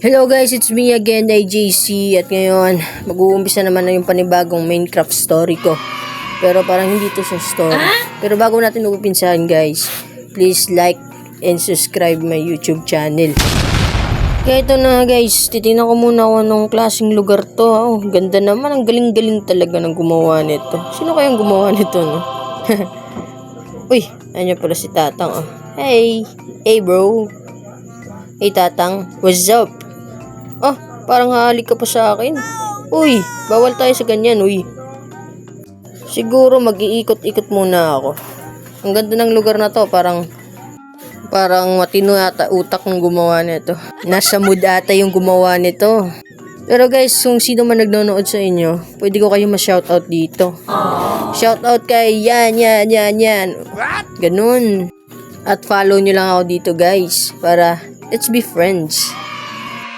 Hello guys, it's me again, IJC, at ngayon mag-uumpisa naman na yung panibagong Minecraft story ko. Pero parang hindi to sa story. Pero bago natin uumpisahan guys, please like and subscribe my YouTube channel. Kaya ito na guys, titingnan ko muna kung anong klaseng lugar to. Oh, ganda naman, ang galing-galing talaga ng gumawa nito. Sino kayang gumawa nito, no? Uy, nandiyan pala si Tatang. Oh. Hey bro. Hey Tatang, what's up? Oh, parang halik ka pa sa akin. Uy, bawal tayo sa ganyan, uy. Siguro mag-iikot-ikot muna ako. Ang ganda ng lugar na to, parang matino ata utak ng gumawa nito. Nasa mood ata yung gumawa nito. Pero guys, kung sino man nagnonood sa inyo, pwede ko kayo ma-shoutout dito. Shoutout kay yan. Ganun. At follow nyo lang ako dito guys, para let's be friends.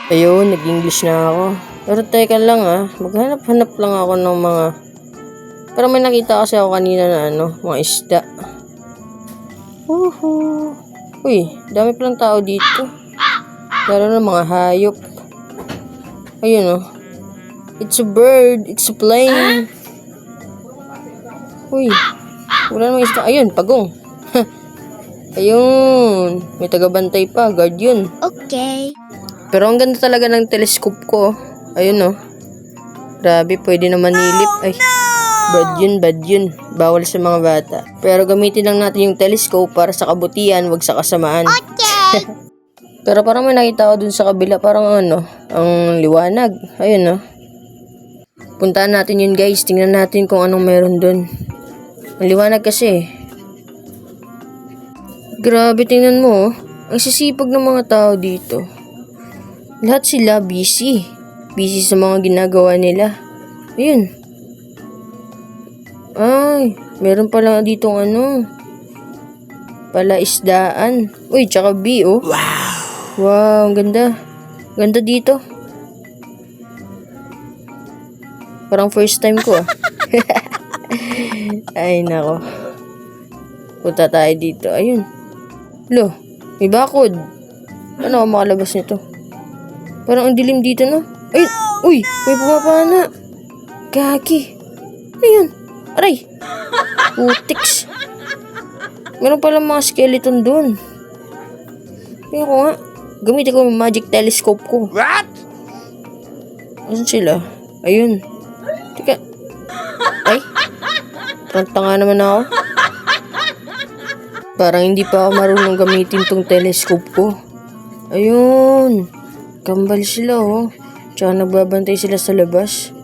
Ayun, nag-English na ako. Pero teka lang maghanap-hanap lang ako ng mga... Parang may nakita kasi ako kanina na mga isda. Woohoo! Uy, dami palang tao dito. Lalo na mga hayop. Ayun it's a bird, it's a plane. Uy, wala namang isda. Ayun, pagong. Ayun, may tagabantay pa, guard yun. Okay. Pero ang ganda talaga ng telescope ko. Ayun grabe, pwede na manilip. Ay, bad yun. Bawal sa mga bata. Pero gamitin lang natin yung telescope para sa kabutihan, wag sa kasamaan. Okay. Pero parang may nakita ko dun sa kabila, parang ang liwanag. Ayun puntahan natin yun guys, tingnan natin kung anong meron dun. Ang liwanag kasi. Grabe, tingnan mo ang sisipag ng mga tao dito. Lahat sila busy sa mga ginagawa nila. Ayun. Ay, meron pala ditong palaisdaan. Uy, tsaka bee Wow, ang ganda. Ganda dito. Parang first time ko Ay, nako. Punta tayo dito. Ayun. Lo, may bakod. Ano ako makalabas nito? Parang ang dilim dito Ay, uy, may pumapana. Gagi. Ayun. Aray. Putiks. Meron pala mga skeleton dun. Tingnan ko nga. Gamitin ko yung magic telescope ko. What? Asan sila? Ayun. Teka. Ay. Tanga naman ako. Parang hindi pa ako marunong gamitin tong telescope ko. Ayun. Kambal sila Tsaka nagbabantay sila sa labas.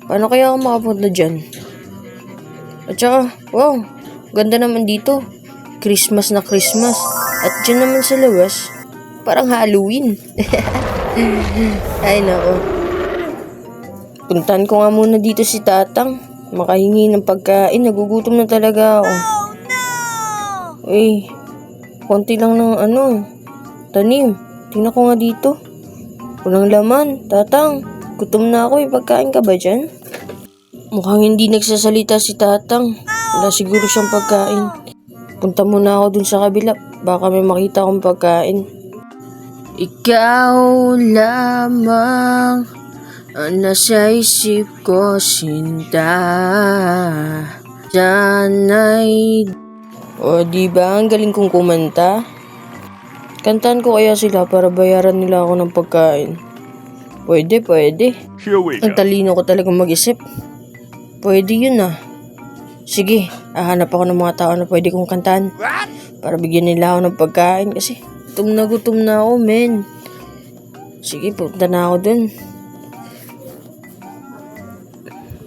Paano kaya ako makapunta dyan? At tsaka, wow, ganda naman dito. Christmas na Christmas. At dyan naman sa labas, parang Halloween. Ay nako. Puntahan ko nga muna dito si Tatang. Makahingi ng pagkain. Nagugutom na talaga ako. Eh, konti lang ng tanim. Tingnan ko nga dito. Walang laman. Tatang, gutom na ako. Pagkain ka ba dyan? Mukhang hindi nagsasalita si Tatang. Wala siguro siyang pagkain. Punta muna ako dun sa kabila. Baka may makita akong pagkain. Ikaw lamang ang nasa isip ko, sinta. Sana'y... O, diba? Ang galing kong kumanta. Kantahan ko kaya sila para bayaran nila ako ng pagkain. Pwede. Ang talino ko talagang mag-isip. Pwede yun Sige, hahanap ako ng mga tao na pwede kong kantahan. Para bigyan nila ako ng pagkain kasi gutom na ako, men. Sige, punta na ako dun.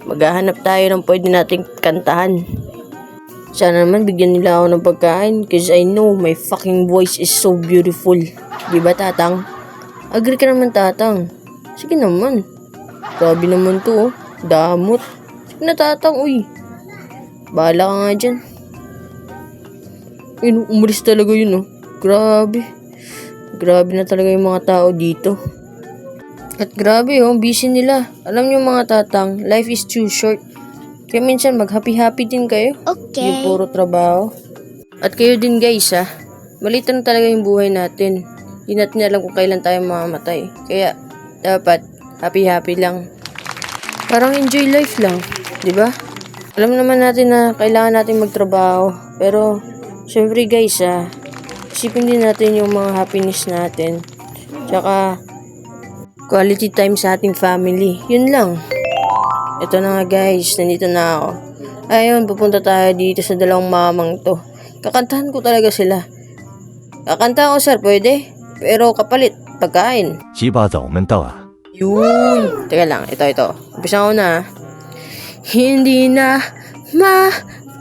Maghahanap tayo ng pwede nating kantahan. Sana naman bigyan nila ako ng pagkain because I know my fucking voice is so beautiful. Diba, Tatang? Agree ka naman, Tatang. Sige naman. Grabe naman to, damot. Sige na, Tatang, uy. Bahala ka nga dyan. Ayun, umalis talaga yun, Grabe. Grabe na talaga yung mga tao dito. At grabe, busy nila. Alam niyo mga Tatang, life is too short. Kaya minsan mag-happy-happy din kayo. Okay. Yung puro trabaho. At kayo din guys Maliit lang talaga yung buhay natin. Hindi natin alam kung kailan tayo mamamatay. Kaya, dapat, happy-happy lang. Parang enjoy life lang, di ba? Alam naman natin na kailangan natin magtrabaho. Pero, syempre guys, isipin din natin yung mga happiness natin. Tsaka, quality time sa ating family. Yun lang. Ito na nga guys, nandito na ako. Ayun, pupunta tayo dito sa dalawang mamang to. Kakantahan ko talaga sila. Kakanta ko sir, pwede? Pero kapalit, pagkain. 七八早我们到啊。 Yun. Teka lang, ito. Umpisa ko na. Hindi na makalaya.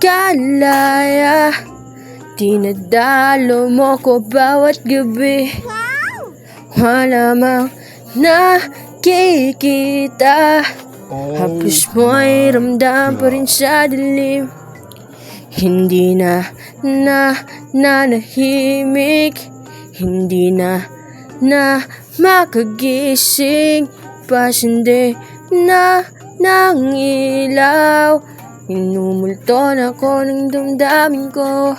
Dinadalo mo ko bawat gabi. Wala mang nakikita. Hapos mo'y ramdam pa rin sa dilim. Hindi na nanahimik. Hindi na makagising. Pasindi na ng ilaw. Minumulton ako ng damdamin ko.